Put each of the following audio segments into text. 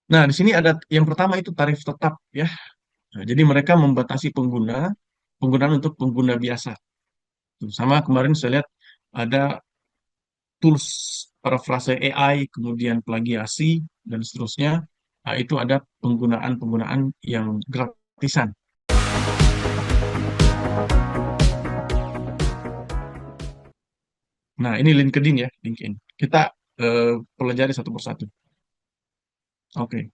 Nah, di sini ada yang pertama itu tarif tetap ya. Nah, jadi mereka membatasi penggunaan untuk pengguna biasa. Tuh, sama kemarin saya lihat ada tools parafrase AI, kemudian plagiasi dan seterusnya. Nah, itu ada penggunaan-penggunaan yang gratisan. Nah, ini LinkedIn ya, LinkedIn. Kita pelajari satu persatu. Oke.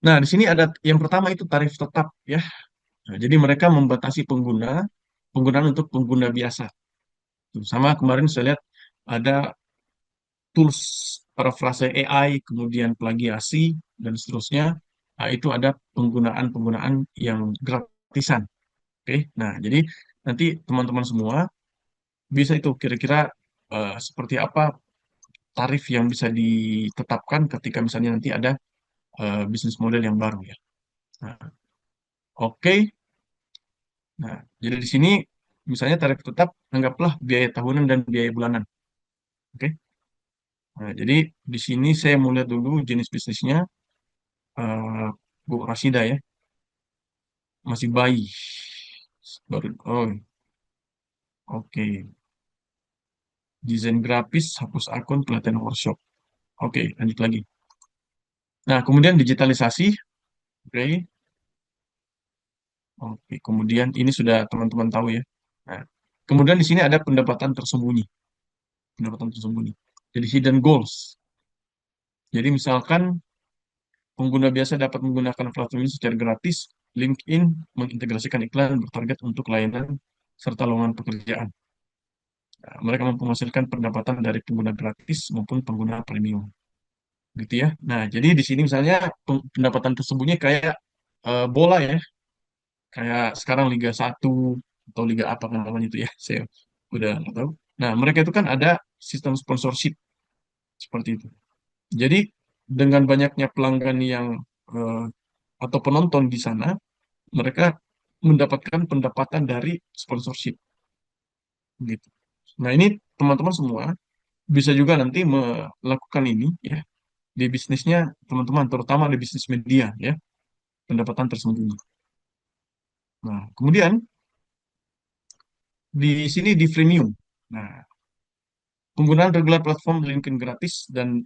Nah, di sini ada yang pertama itu tarif tetap ya. Nah, jadi mereka membatasi penggunaan untuk pengguna biasa. Tuh, sama kemarin saya lihat ada tools parafrase AI, kemudian plagiasi dan seterusnya. Nah, itu ada penggunaan-penggunaan yang gratisan. Oke. Nah, jadi nanti teman-teman semua bisa itu kira-kira seperti apa tarif yang bisa ditetapkan ketika misalnya nanti ada bisnis model yang baru ya. Nah, oke. Nah, jadi di sini misalnya tarif tetap anggaplah biaya tahunan dan biaya bulanan. Oke. Nah, jadi di sini saya mau lihat dulu jenis bisnisnya. eh, Bu Rasida ya, masih bayi. Baru, oh, oke. Desain grafis, hapus akun, pelatihan workshop. Oke, lanjut lagi. Nah, kemudian digitalisasi. Oke, oke. Kemudian ini sudah teman-teman tahu ya. Nah, kemudian di sini ada pendapatan tersembunyi. Pendapatan tersembunyi. Jadi hidden goals. Jadi misalkan pengguna biasa dapat menggunakan platform ini secara gratis. LinkedIn mengintegrasikan iklan bertarget untuk layanan serta lowongan pekerjaan. Nah, mereka mampu menghasilkan pendapatan dari pengguna gratis maupun pengguna premium, gitu ya. Nah, jadi di sini misalnya pendapatan tersembunyi kayak bola ya, kayak sekarang Liga 1 atau Liga apa kan namanya itu ya, saya udah nggak tahu. Nah, mereka itu kan ada sistem sponsorship seperti itu. Jadi dengan banyaknya pelanggan yang eh, atau penonton di sana, mereka mendapatkan pendapatan dari sponsorship, gitu. Nah, ini teman-teman semua bisa juga nanti melakukan ini ya di bisnisnya teman-teman, terutama di bisnis media ya, pendapatan tersembunyi. Nah, kemudian di sini di freemium. Nah, penggunaan regular platform LinkedIn gratis dan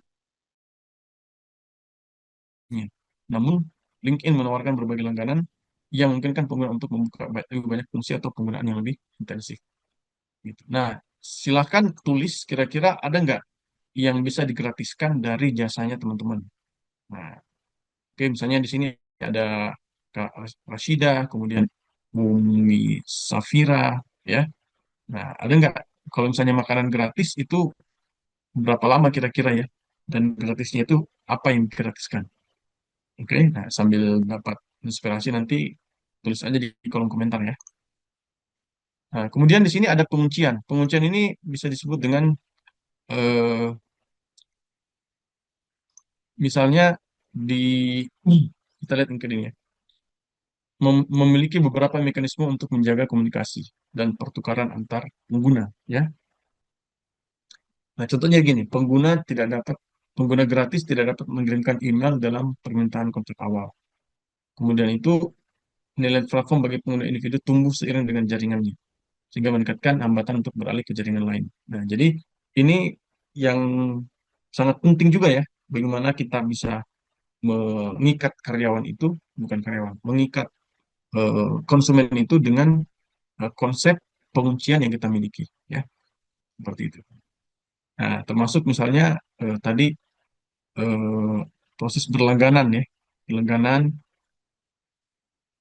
ya, namun LinkedIn menawarkan berbagai langganan yang memungkinkan pengguna untuk membuka lebih banyak fungsi atau penggunaan yang lebih intensif. Gitu. Nah, silahkan tulis kira-kira ada nggak yang bisa digratiskan dari jasanya teman-teman. Nah, oke, misalnya di sini ada Kak Rashida, kemudian Bumi Safira, ya. Nah, ada nggak kalau misalnya makanan gratis itu berapa lama kira-kira ya? Dan gratisnya itu apa yang digratiskan? Oke, nah sambil dapat inspirasi nanti tulis aja di kolom komentar ya. Nah, kemudian di sini ada penguncian. Penguncian ini bisa disebut dengan eh, misalnya di kita lihat mungkin ini ya, memiliki beberapa mekanisme untuk menjaga komunikasi dan pertukaran antar pengguna ya. Nah, contohnya gini, pengguna gratis tidak dapat mengirimkan email dalam permintaan kontak awal. Kemudian itu nilai platform bagi pengguna individu tumbuh seiring dengan jaringannya, sehingga meningkatkan hambatan untuk beralih ke jaringan lain. Nah, jadi ini yang sangat penting juga ya, bagaimana kita bisa mengikat karyawan itu, bukan karyawan, mengikat konsumen itu dengan konsep penguncian yang kita miliki, ya, seperti itu. Nah, termasuk misalnya tadi eh, proses berlangganan ya, berlangganan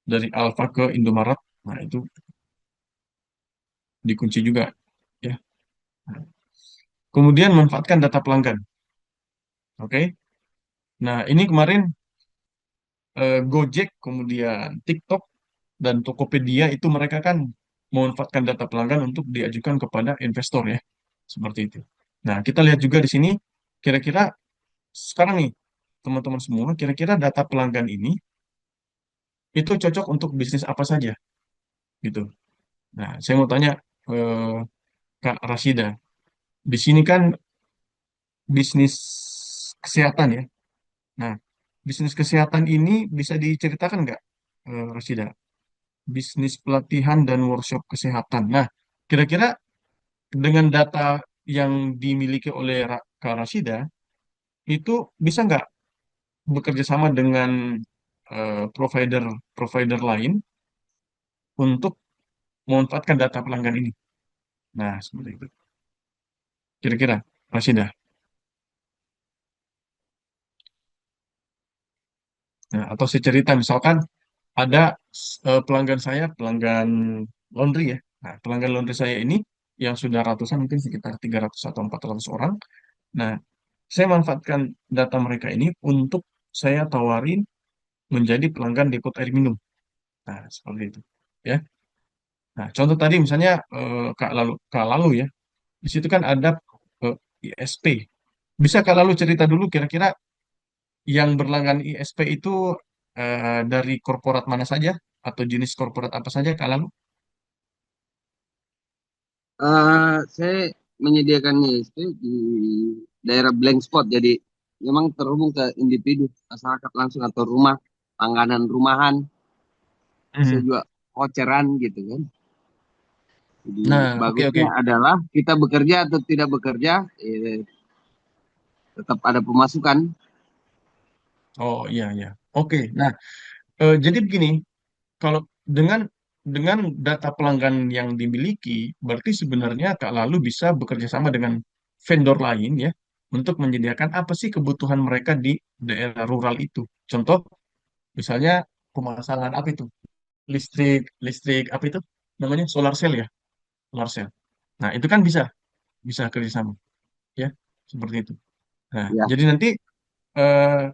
dari Alfa ke Indomaret, nah itu dikunci juga ya. Nah, kemudian manfaatkan data pelanggan, oke? Nah, ini kemarin Gojek, kemudian TikTok dan Tokopedia itu mereka kan memanfaatkan data pelanggan untuk diajukan kepada investor ya, seperti itu. Nah, kita lihat juga di sini kira-kira sekarang nih teman-teman semua, kira-kira data pelanggan ini itu cocok untuk bisnis apa saja gitu. Nah, saya mau tanya eh, Kak Rasida, di sini kan bisnis kesehatan ya. Nah, bisnis kesehatan ini bisa diceritakan nggak, Rosida? Bisnis pelatihan dan workshop kesehatan. Nah, kira-kira dengan data yang dimiliki oleh Kak Rosida, itu bisa nggak bekerja sama dengan provider provider lain untuk memanfaatkan data pelanggan ini? Nah, seperti itu. Kira-kira, Rosida. Nah, atau saya cerita, misalkan ada pelanggan saya, pelanggan laundry ya. Nah, pelanggan laundry saya ini yang sudah ratusan, mungkin sekitar 300 atau 400 orang. Nah, saya manfaatkan data mereka ini untuk saya tawarin menjadi pelanggan depot air minum. Nah, seperti itu. Ya. Nah, contoh tadi misalnya Kak Lalu ya. Di situ kan ada ISP. Bisa Kak Lalu cerita dulu kira-kira yang berlangganan ISP itu dari korporat mana saja atau jenis korporat apa saja Kak Lalu? Saya menyediakan ISP di daerah blank spot, jadi memang terhubung ke individu masyarakat langsung atau rumah, langganan rumahan, bisa Mhm. juga voucheran gitu kan. Jadi Nah, oke bagusnya oke. adalah kita bekerja atau tidak bekerja, tetap ada pemasukan. Oh iya iya. Oke. Nah, jadi begini, kalau dengan dengan data pelanggan yang dimiliki, berarti sebenarnya Kak Lalu bisa bekerja sama dengan vendor lain ya untuk menyediakan apa sih kebutuhan mereka di daerah rural itu. Contoh, misalnya pemasangan apa itu? Listrik, listrik apa itu? Namanya solar cell ya, solar cell. Nah, itu kan bisa bisa kerjasama ya, seperti itu. Nah, Ya, jadi nanti eh,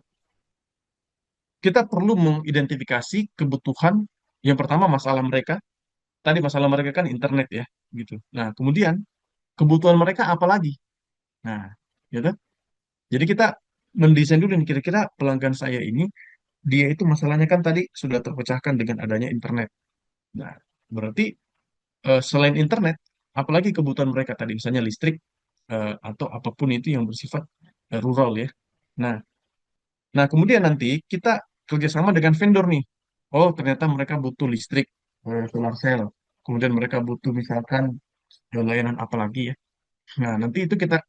kita perlu mengidentifikasi kebutuhan yang pertama masalah mereka. Tadi masalah mereka kan internet ya, gitu. Nah, kemudian kebutuhan mereka apa lagi? Nah, gitu. Jadi kita mendesain dulu nih kira-kira pelanggan saya ini dia itu masalahnya kan tadi sudah terpecahkan dengan adanya internet. Nah, berarti selain internet, apalagi kebutuhan mereka tadi misalnya listrik atau apapun itu yang bersifat rural ya. Nah, nah kemudian nanti kita kerjasama dengan vendor nih. Oh, ternyata mereka butuh listrik, solar cell. Kemudian mereka butuh misalkan layanan apa lagi ya. Nah, nanti itu kita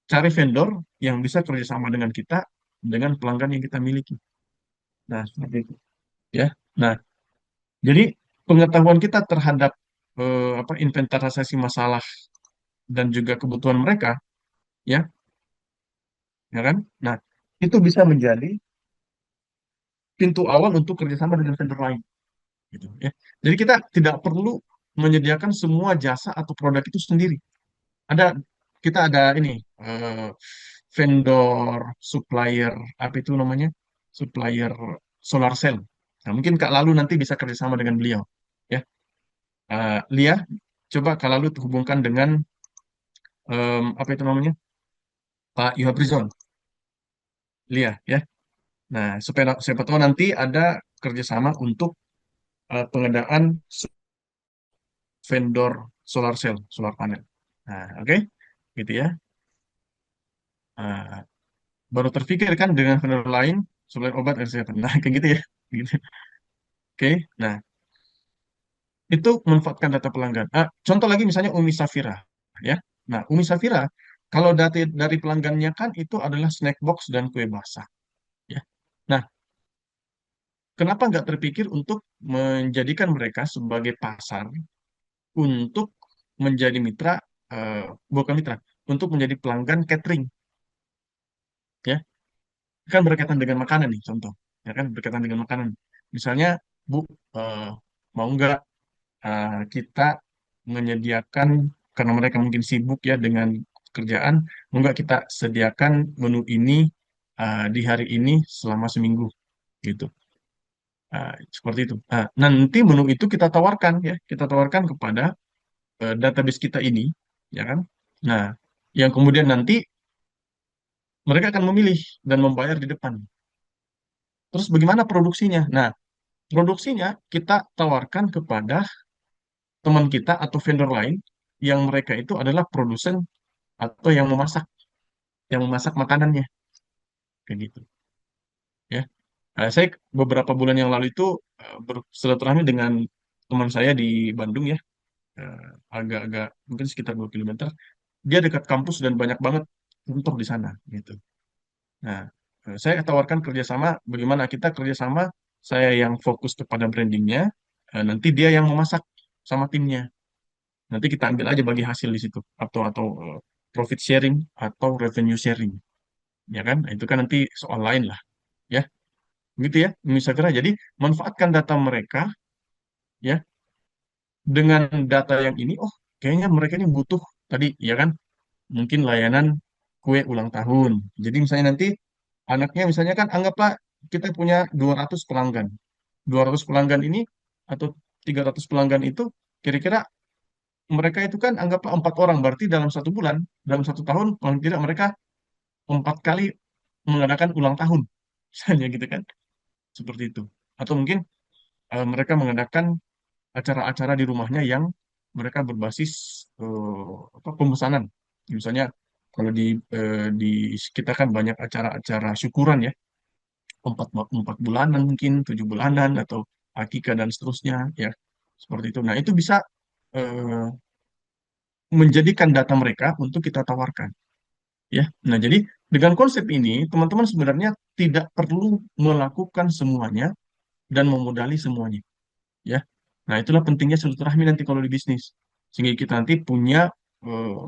cari vendor yang bisa kerjasama dengan kita dengan pelanggan yang kita miliki. Nah, seperti itu ya. Nah, jadi pengetahuan kita terhadap inventarisasi masalah dan juga kebutuhan mereka ya, ya kan? Nah, itu bisa menjadi pintu awal untuk kerjasama dengan vendor lain gitu ya. Jadi kita tidak perlu menyediakan semua jasa atau produk itu sendiri. Ada kita ada ini vendor supplier apa itu namanya? Supplier solar cell. Nah, mungkin Kak Lalu nanti bisa kerjasama dengan beliau ya. Lia, coba Kak Lalu hubungkan dengan apa itu namanya? Pak Yuhaprizon, Lia ya. Nah, supaya siapa tahu nanti ada kerjasama untuk pengadaan vendor solar cell, solar panel. Nah, oke, gitu ya. Nah, baru terpikir kan dengan vendor lain selain obat dan kesehatan. Nah, kayak gitu ya. Gitu. Oke, nah itu memanfaatkan data pelanggan. Contoh lagi misalnya Umi Safira, ya. Nah, Umi Safira, kalau data dari pelanggannya kan itu adalah snack box dan kue basah, ya. Nah, kenapa nggak terpikir untuk menjadikan mereka sebagai pasar untuk menjadi mitra, eh, bukan mitra, untuk menjadi pelanggan catering, ya. Kan berkaitan dengan makanan nih, contoh, ya kan berkaitan dengan makanan. Misalnya, Bu, eh, mau nggak kita menyediakan karena mereka mungkin sibuk ya dengan kerjaan, mau nggak kita sediakan menu ini di hari ini selama seminggu gitu. Seperti itu. Nanti menu itu kita tawarkan ya, kita tawarkan kepada database kita ini, ya kan? Nah, yang kemudian nanti mereka akan memilih dan membayar di depan. Terus bagaimana produksinya? Nah, produksinya kita tawarkan kepada teman kita atau vendor lain yang mereka itu adalah produsen atau yang memasak makanannya. kayak gitu ya. Saya beberapa bulan yang lalu itu bersilaturahmi dengan teman saya di Bandung ya, eh, agak-agak mungkin sekitar 2 kilometer. Dia dekat kampus dan banyak banget kantor di sana gitu. Nah, saya tawarkan kerjasama, bagaimana kita kerjasama, saya yang fokus kepada brandingnya, nanti dia yang memasak sama timnya. Nanti kita ambil aja bagi hasil di situ, atau profit sharing atau revenue sharing, ya kan? Nah, itu kan nanti soal lain lah, ya, gitu ya. Misalnya, jadi manfaatkan data mereka, ya, dengan data yang ini, oh, kayaknya mereka ini butuh tadi, ya kan? Mungkin layanan kue ulang tahun. Jadi misalnya nanti anaknya misalnya kan anggaplah kita punya 200 pelanggan. 200 pelanggan ini atau 300 pelanggan itu kira-kira mereka itu kan anggaplah 4 orang, berarti dalam 1 bulan, dalam 1 tahun paling tidak mereka 4 kali mengadakan ulang tahun. Misalnya gitu kan. Seperti itu. Atau mungkin mereka mengadakan acara-acara di rumahnya yang mereka berbasis pemesanan. Misalnya kalau di kita kan banyak acara-acara syukuran ya, 4 bulanan mungkin 7 bulanan atau akikah dan seterusnya ya, seperti itu. Nah itu bisa eh, menjadikan data mereka untuk kita tawarkan ya. Nah jadi dengan konsep ini teman-teman sebenarnya tidak perlu melakukan semuanya dan memodali semuanya ya. Nah, itulah pentingnya silaturahmi nanti kalau di bisnis. Sehingga kita nanti punya eh,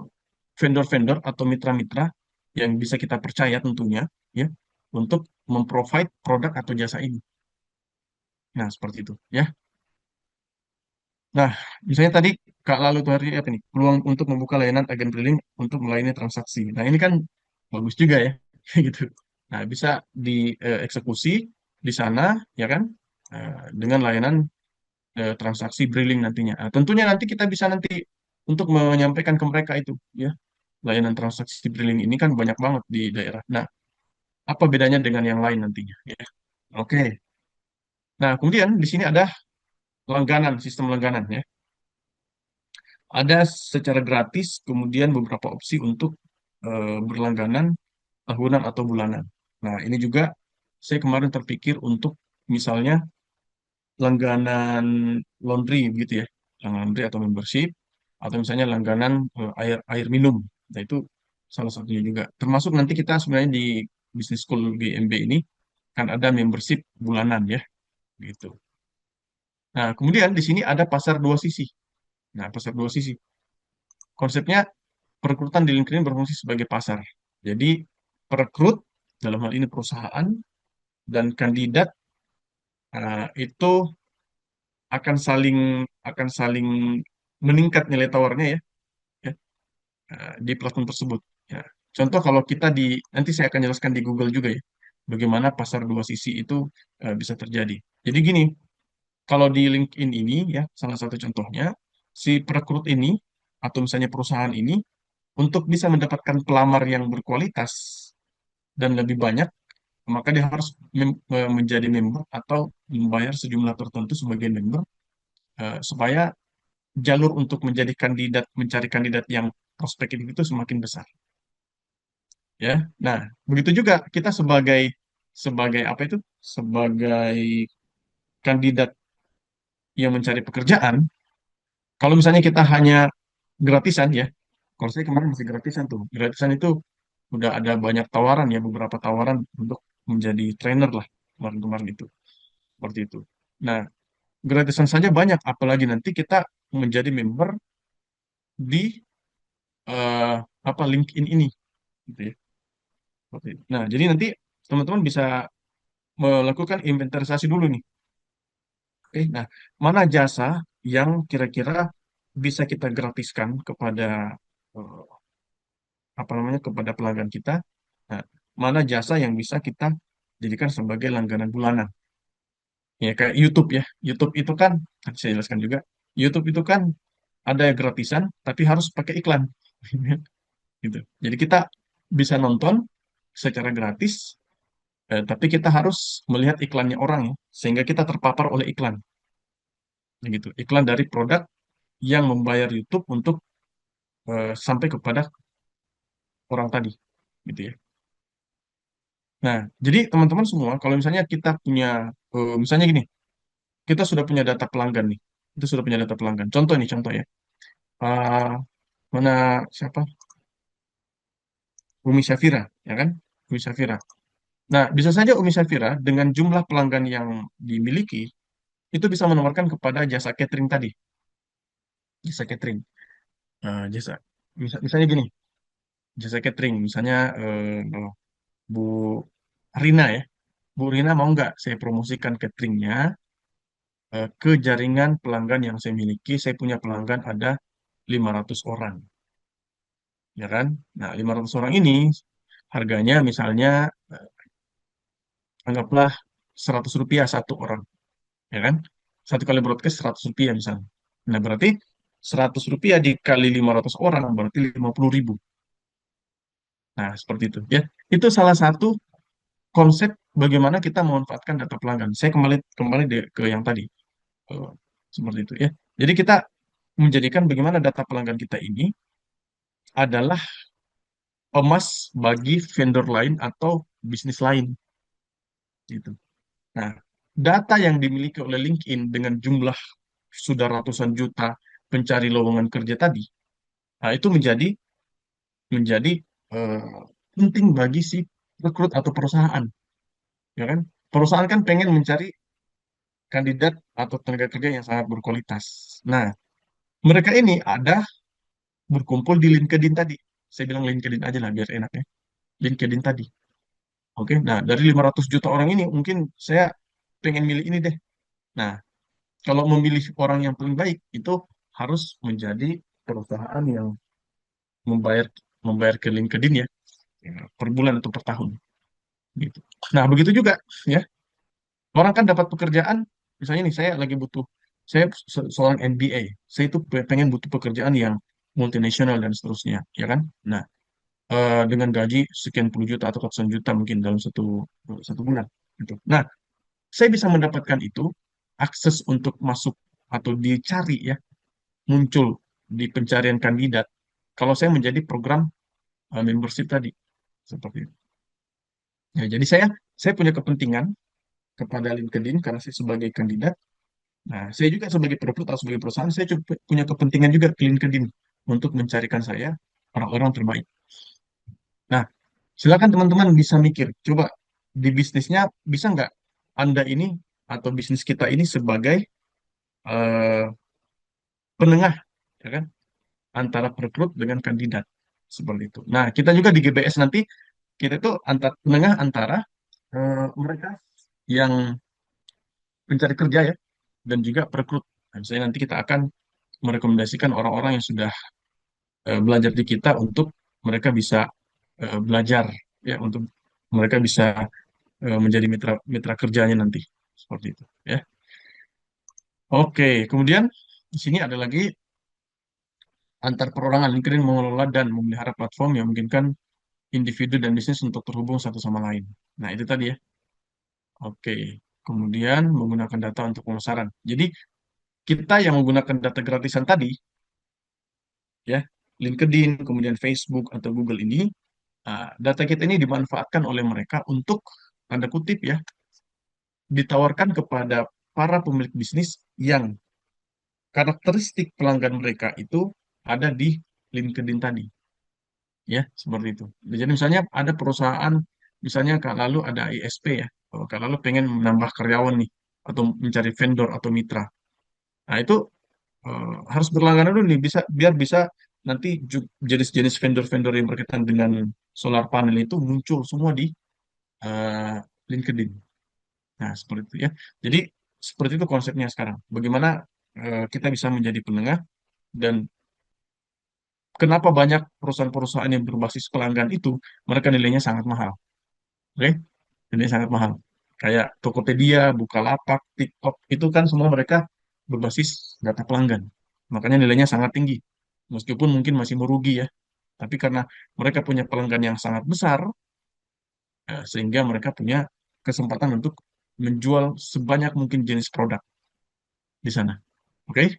vendor-vendor atau mitra-mitra yang bisa kita percaya tentunya ya untuk memprovide produk atau jasa ini. Nah, seperti itu ya. Nah, misalnya tadi Kak Lalu tuh hari apa nih? Peluang untuk membuka layanan agen briling untuk melayani transaksi. Nah, ini kan bagus juga ya. Gitu. Nah, bisa dieksekusi di sana ya kan, dengan layanan transaksi briling nantinya. Nah, tentunya nanti kita bisa nanti untuk menyampaikan ke mereka itu, ya, layanan transaksi briling ini kan banyak banget di daerah. Nah, apa bedanya dengan yang lain nantinya? Ya, oke. Nah, kemudian di sini ada langganan, sistem langganan ya. Ada secara gratis, kemudian beberapa opsi untuk berlangganan tahunan atau bulanan. Nah, ini juga saya kemarin terpikir untuk misalnya langganan laundry gitu ya, langganan laundry atau membership, atau misalnya langganan air air minum. Nah itu salah satunya juga. Termasuk nanti kita sebenarnya di Business School GMB ini kan ada membership bulanan ya, gitu. Nah kemudian di sini ada pasar dua sisi. Nah pasar dua sisi, konsepnya perekrutan di LinkedIn berfungsi sebagai pasar. Jadi perekrut dalam hal ini perusahaan dan kandidat itu akan saling meningkat nilai tawarnya ya, ya, di platform tersebut. Ya. Contoh kalau kita nanti saya akan jelaskan di Google juga ya, bagaimana pasar dua sisi itu bisa terjadi. Jadi gini, kalau di LinkedIn ini ya, salah satu contohnya, si perekrut ini atau misalnya perusahaan ini untuk bisa mendapatkan pelamar yang berkualitas dan lebih banyak, maka dia harus menjadi member atau membayar sejumlah tertentu sebagai member supaya jalur untuk menjadi kandidat, mencari kandidat yang prospek itu semakin besar. Ya, nah begitu juga kita sebagai sebagai apa itu sebagai kandidat yang mencari pekerjaan. Kalau misalnya kita hanya gratisan ya, kalau saya kemarin masih gratisan tuh, gratisan itu udah ada banyak tawaran ya, beberapa tawaran untuk menjadi trainer lah kemarin-kemarin itu, seperti itu. Nah, gratisan saja banyak, apalagi nanti kita menjadi member di eh, apa LinkedIn ini, gitu ya. Seperti itu. Nah, jadi nanti teman-teman bisa melakukan inventarisasi dulu nih. Oke, nah, mana jasa yang kira-kira bisa kita gratiskan kepada eh, apa namanya kepada pelanggan kita? Nah, mana jasa yang bisa kita jadikan sebagai langganan bulanan? Ya kayak YouTube ya. YouTube itu kan tadi saya jelaskan juga. YouTube itu kan ada yang gratisan, tapi harus pakai iklan, gitu. Jadi kita bisa nonton secara gratis, tapi kita harus melihat iklannya orang ya, sehingga kita terpapar oleh iklan, gitu. Iklan dari produk yang membayar YouTube untuk sampai kepada orang tadi, gitu ya. Nah, jadi teman-teman semua, kalau misalnya kita punya, misalnya gini, kita sudah punya data pelanggan nih, itu sudah punya data pelanggan. Contoh nih, contoh ya. Ah, mana siapa? Umi Syafira, ya kan? Umi Syafira. Nah, bisa saja Umi Syafira dengan jumlah pelanggan yang dimiliki itu bisa menawarkan kepada jasa catering tadi, jasa catering. Jasa, misalnya gini, jasa catering, misalnya Bu Rina ya, Bu Rina mau nggak saya promosikan cateringnya ke jaringan pelanggan yang saya miliki? Saya punya pelanggan ada 500 orang, ya kan? Nah, 500 orang ini harganya misalnya anggaplah Rp100 satu orang, ya kan? Satu kali broadcast Rp100 misalnya. Nah, berarti Rp100 dikali 500 orang berarti 50.000. Nah, seperti itu ya. Itu salah satu konsep bagaimana kita memanfaatkan data pelanggan. Saya kembali kembali ke yang tadi. Eh, Seperti itu ya. Jadi kita menjadikan bagaimana data pelanggan kita ini adalah emas bagi vendor lain atau bisnis lain gitu. Nah, data yang dimiliki oleh LinkedIn dengan jumlah sudah ratusan juta pencari lowongan kerja tadi, nah itu menjadi menjadi eh, penting bagi si rekrut atau perusahaan, ya kan? Perusahaan kan pengen mencari kandidat atau tenaga kerja yang sangat berkualitas. Nah, mereka ini ada berkumpul di LinkedIn tadi. Saya bilang LinkedIn aja lah biar enak ya. LinkedIn tadi. Oke, nah dari 500 juta orang ini mungkin saya pengen milih ini deh. Nah, kalau memilih orang yang paling baik itu harus menjadi perusahaan yang membayar membayar ke LinkedIn ya, ya, per bulan atau per tahun gitu. Nah, begitu juga ya. Orang kan dapat pekerjaan, misalnya nih saya lagi butuh, saya seorang MBA, saya itu pengen butuh pekerjaan yang multinasional dan seterusnya, ya kan? Nah, dengan gaji sekian puluh juta atau ratusan juta mungkin dalam satu satu bulan gitu. Nah, saya bisa mendapatkan itu akses untuk masuk atau dicari ya, muncul di pencarian kandidat kalau saya menjadi program membership tadi seperti itu. Ya, jadi saya punya kepentingan kepada LinkedIn karena saya sebagai kandidat. Nah, saya juga sebagai perekrut atau sebagai perusahaan, saya juga punya kepentingan juga ke LinkedIn untuk mencarikan saya orang-orang terbaik. Nah, silakan teman-teman bisa mikir, coba di bisnisnya bisa nggak Anda ini atau bisnis kita ini sebagai eh, penengah, ya kan, antara perekrut dengan kandidat seperti itu. Nah, kita juga di GBS nanti kita itu antar penengah antara mereka yang pencari kerja ya dan juga perekrut. Nah, misalnya nanti kita akan merekomendasikan orang-orang yang sudah belajar di kita untuk mereka bisa belajar ya untuk mereka bisa menjadi mitra mitra kerjanya nanti seperti itu ya. Oke, kemudian di sini ada lagi antar perorangan LinkedIn mengelola dan memelihara platform yang memungkinkan individu dan bisnis untuk terhubung satu sama lain. Nah, itu tadi ya. Oke. Kemudian menggunakan data untuk pemasaran. Jadi kita yang menggunakan data gratisan tadi ya, LinkedIn, kemudian Facebook atau Google ini, data kita ini dimanfaatkan oleh mereka untuk tanda kutip ya, ditawarkan kepada para pemilik bisnis yang karakteristik pelanggan mereka itu ada di LinkedIn tadi, ya, seperti itu. Jadi misalnya ada perusahaan, misalnya Kak Lalu ada ISP ya, kalau Kak Lalu pengen menambah karyawan nih, atau mencari vendor atau mitra. Nah, itu harus berlangganan dulu nih, biar bisa nanti jenis-jenis vendor-vendor yang berkaitan dengan solar panel itu muncul semua di eh, LinkedIn. Nah, seperti itu ya. Jadi, seperti itu konsepnya sekarang. Bagaimana kita bisa menjadi penengah dan kenapa banyak perusahaan-perusahaan yang berbasis pelanggan itu, mereka nilainya sangat mahal. Oke? Nilainya sangat mahal. Kayak Tokopedia, Bukalapak, TikTok, itu kan semua mereka berbasis data pelanggan. Makanya nilainya sangat tinggi. Meskipun mungkin masih merugi ya. Tapi karena mereka punya pelanggan yang sangat besar, sehingga mereka punya kesempatan untuk menjual sebanyak mungkin jenis produk di sana. Oke?